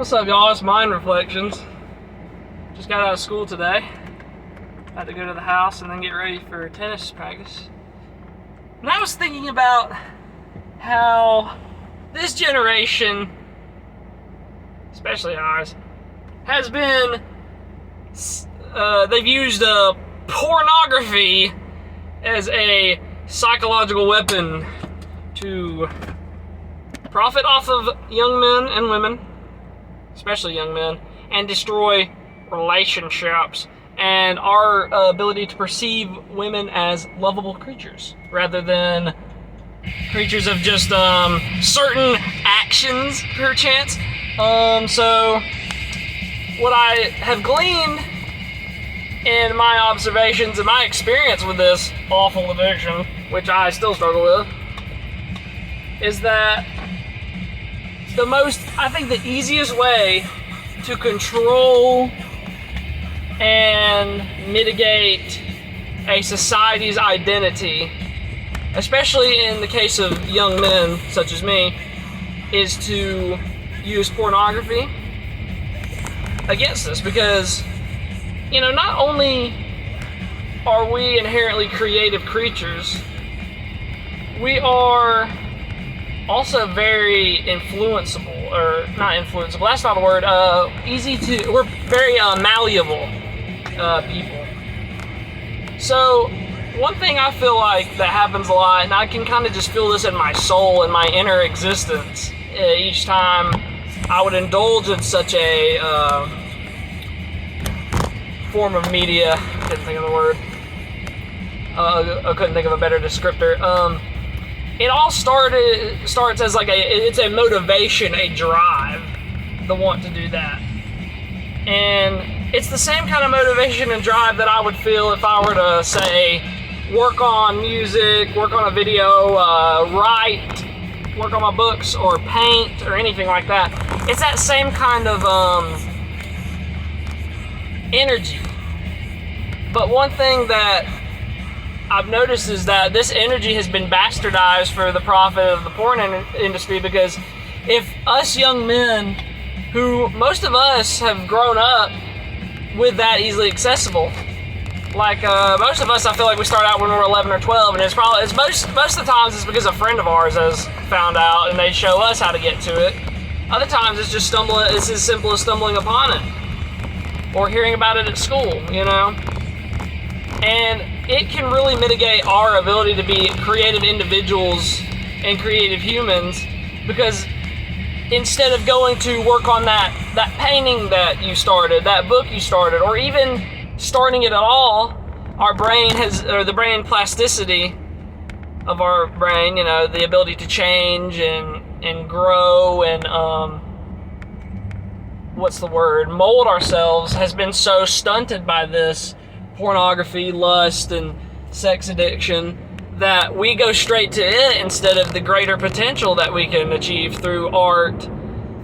What's up, y'all? It's Mind Reflections. Just got out of school today. Had to go to the house and then get ready for tennis practice. And I was thinking about how this generation, especially ours, has been, they've used pornography as a psychological weapon to profit off of young men and women, especially young men, and destroy relationships and our ability to perceive women as lovable creatures rather than creatures of just certain actions, perchance. So what I have gleaned in my observations and my experience with this awful addiction, which I still struggle with, is that I think the easiest way to control and mitigate a society's identity, especially in the case of young men such as me, is to use pornography against this. Because, not only are we inherently creative creatures, we are also very influenceable, or not influenceable, that's not a word, we're very malleable people. So one thing I feel like that happens a lot, and I can kind of just feel this in my soul, in my inner existence, each time I would indulge in such a form of media. Couldn't think of the word. I couldn't think of a better descriptor. It all starts as it's a motivation, a drive, the want to do that. And it's the same kind of motivation and drive that I would feel if I were to, say, work on music, work on a video, write, work on my books, or paint, or anything like that. It's that same kind of energy. But one thing that I've noticed is that this energy has been bastardized for the profit of the porn industry, because if us young men, who most of us have grown up with that easily accessible, like most of us, I feel like we start out when we're 11 or 12, and most of the times it's because a friend of ours has found out and they show us how to get to it. Other times it's as simple as stumbling upon it or hearing about it at school, And it can really mitigate our ability to be creative individuals and creative humans, because instead of going to work on that painting that you started, that book you started, or even starting it at all, the brain plasticity of our brain, the ability to change and grow and mold ourselves, has been so stunted by this pornography, lust, and sex addiction, that we go straight to it instead of the greater potential that we can achieve through art,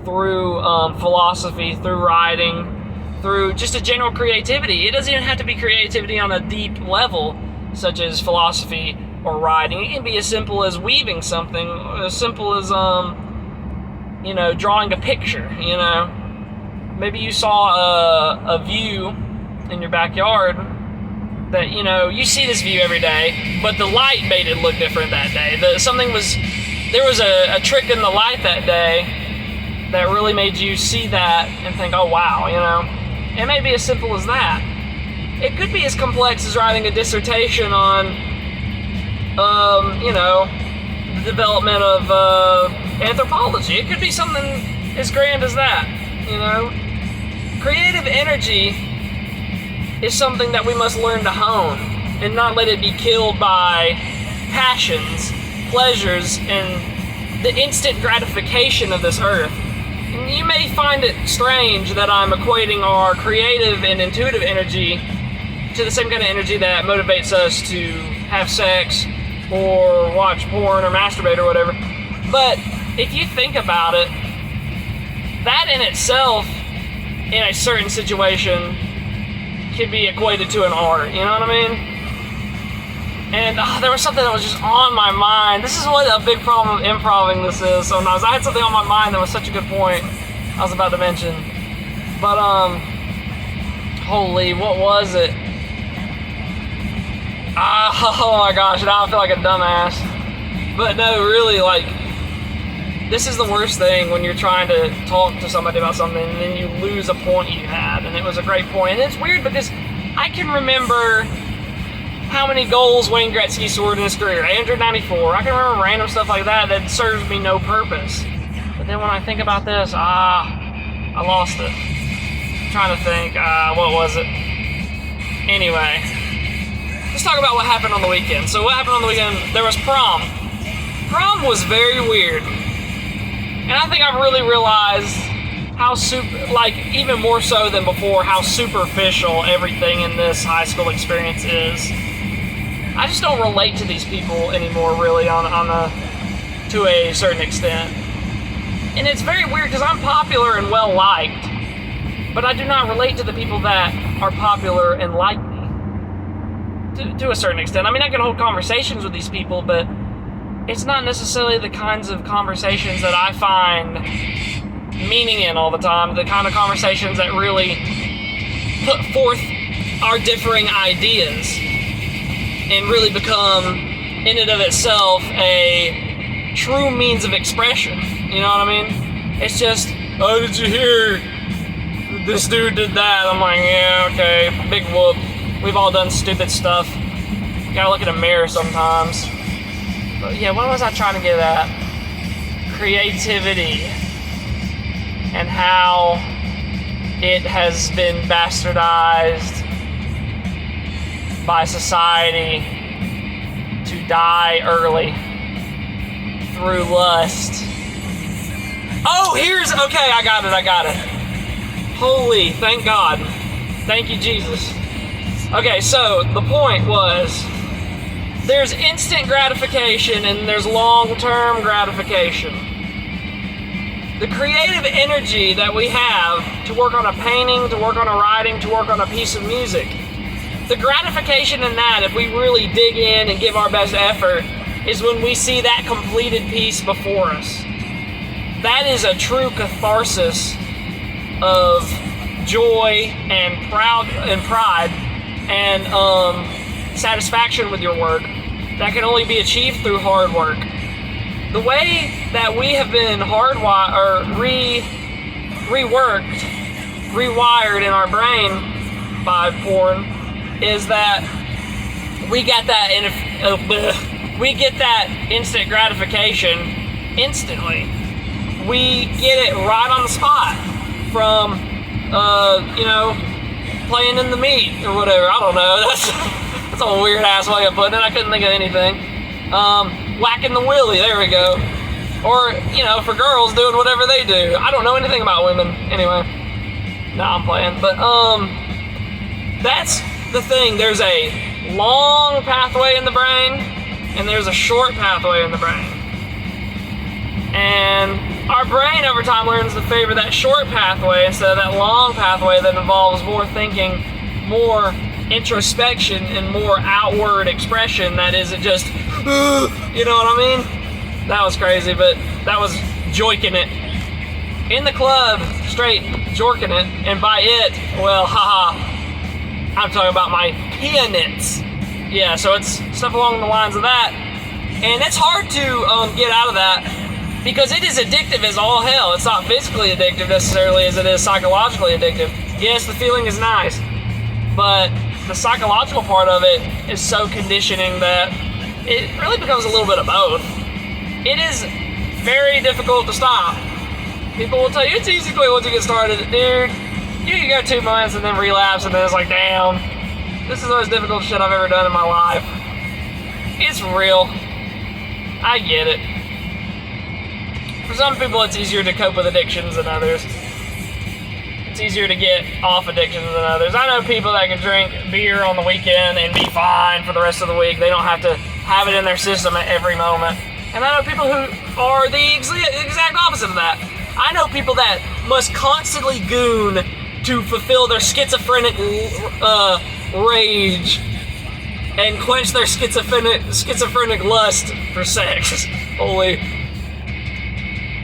through philosophy, through writing, through just a general creativity. It doesn't even have to be creativity on a deep level, such as philosophy or writing. It can be as simple as weaving something, as simple as drawing a picture. Maybe you saw a view in your backyard that, you see this view every day, but the light made it look different that day. There was a trick in the light that day that really made you see that and think, oh wow, It may be as simple as that. It could be as complex as writing a dissertation on, the development of anthropology. It could be something as grand as that, Creative energy is something that we must learn to hone and not let it be killed by passions, pleasures, and the instant gratification of this earth. And you may find it strange that I'm equating our creative and intuitive energy to the same kind of energy that motivates us to have sex or watch porn or masturbate or whatever. But if you think about it, that in itself, in a certain situation, can be equated to an art, you know what I mean? And there was something that was just on my mind. This is what a big problem of improvising this is sometimes. I had something on my mind that was such a good point, I was about to mention. But, holy, what was it? Oh my gosh, now I feel like a dumbass. But no, really, like, this is the worst thing when you're trying to talk to somebody about something and then you lose a point you had, and it was a great point. And it's weird because I can remember how many goals Wayne Gretzky scored in his career, 894. I can remember random stuff like that that serves me no purpose. But then when I think about this, I lost it. I'm trying to think, what was it? Anyway, let's talk about what happened on the weekend. So what happened on the weekend? There was prom. Prom was very weird. And I think I've really realized how even more so than before, how superficial everything in this high school experience is. I just don't relate to these people anymore, really, to a certain extent. And it's very weird because I'm popular and well liked, but I do not relate to the people that are popular and like me. To a certain extent. I mean, I can hold conversations with these people, but it's not necessarily the kinds of conversations that I find meaning in all the time, the kind of conversations that really put forth our differing ideas and really become, in and of itself, a true means of expression. You know what I mean? It's just, oh, did you hear this dude did that? I'm like, yeah, okay, big whoop. We've all done stupid stuff. Gotta look in a mirror sometimes. But yeah, what was I trying to get at? Creativity. And how it has been bastardized by society to die early through lust. Oh, okay, I got it. Holy, thank God. Thank you, Jesus. Okay, so the point was, there's instant gratification and there's long-term gratification. The creative energy that we have to work on a painting, to work on a writing, to work on a piece of music, the gratification in that, if we really dig in and give our best effort, is when we see that completed piece before us. That is a true catharsis of joy and pride and satisfaction with your work that can only be achieved through hard work. The way that we have been rewired in our brain by porn is that we get that instant gratification instantly. We get it right on the spot from playing in the meat or whatever. I don't know. That's a weird ass way of putting it. I couldn't think of anything. Whacking the willy, there we go. Or, for girls doing whatever they do. I don't know anything about women. Anyway. Nah, I'm playing. But, that's the thing. There's a long pathway in the brain, and there's a short pathway in the brain. And our brain over time learns to favor that short pathway instead of that long pathway that involves more thinking, more introspection, and more outward expression that isn't just, you know what I mean? That was crazy, but that was joiking it. In the club, straight jorking it, and by it, well, haha, I'm talking about my peanuts. Yeah, so it's stuff along the lines of that. And it's hard to get out of that because it is addictive as all hell. It's not physically addictive necessarily as it is psychologically addictive. Yes, the feeling is nice, but the psychological part of it is so conditioning that it really becomes a little bit of both. It is very difficult to stop. People will tell you it's easy to quit once you get started. Dude, you can go 2 months and then relapse and then it's like, damn, this is the most difficult shit I've ever done in my life. It's real. I get it. For some people it's easier to cope with addictions than others. It's easier to get off addictions than others. I know people that can drink beer on the weekend and be fine for the rest of the week. They don't have to have it in their system at every moment. And I know people who are the exact opposite of that. I know people that must constantly goon to fulfill their schizophrenic rage and quench their schizophrenic lust for sex. Holy.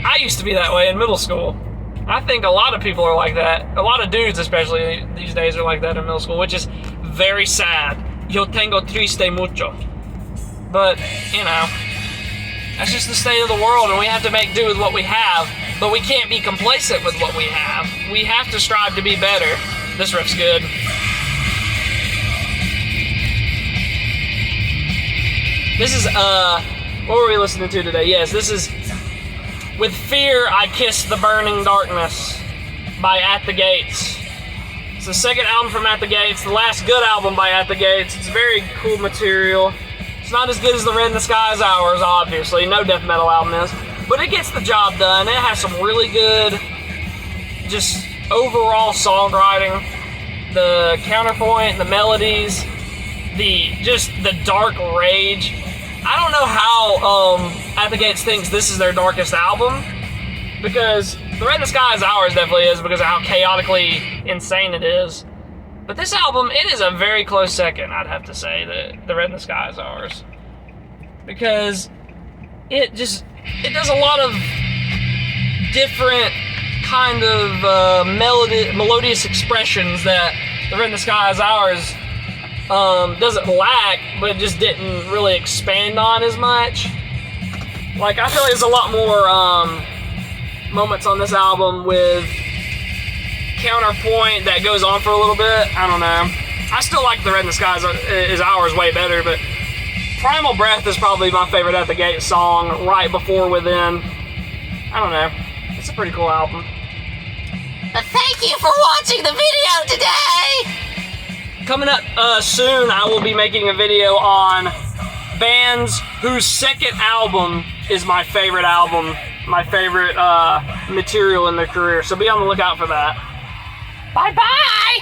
I used to be that way in middle school. I think a lot of people are like that. A lot of dudes, especially these days, are like that in middle school, which is very sad. Yo tengo triste mucho. But, you know, that's just the state of the world, and we have to make do with what we have. But we can't be complacent with what we have. We have to strive to be better. This riff's good. This is, what were we listening to today? Yes, this is With Fear I Kiss the Burning Darkness by At the Gates. It's the second album from At the Gates, the last good album by At the Gates. It's very cool material. It's not as good as the Red in the Sky's Hours, obviously. No death metal album is. But it gets the job done. It has some really good, just overall songwriting. The counterpoint, the melodies, the dark rage. I don't know how At the Gates thinks this is their darkest album, because the Red in the Sky's Hours definitely is, because of how chaotically insane it is. But this album, it is a very close second, I'd have to say, the Red in the Sky's Hours, because it does a lot of different kind of melodious expressions that the Red in the Sky's Hours doesn't lack, but just didn't really expand on as much. Like, I feel like there's a lot more moments on this album with counterpoint that goes on for a little bit. I don't know. I still like the Red in the Sky's Hours way better, but Primal Breath is probably my favorite At the Gate song, right before Within. I don't know. It's a pretty cool album. Thank you for watching the video today! Coming up soon, I will be making a video on bands whose second album is my favorite album, my favorite material in their career. So be on the lookout for that. Bye-bye!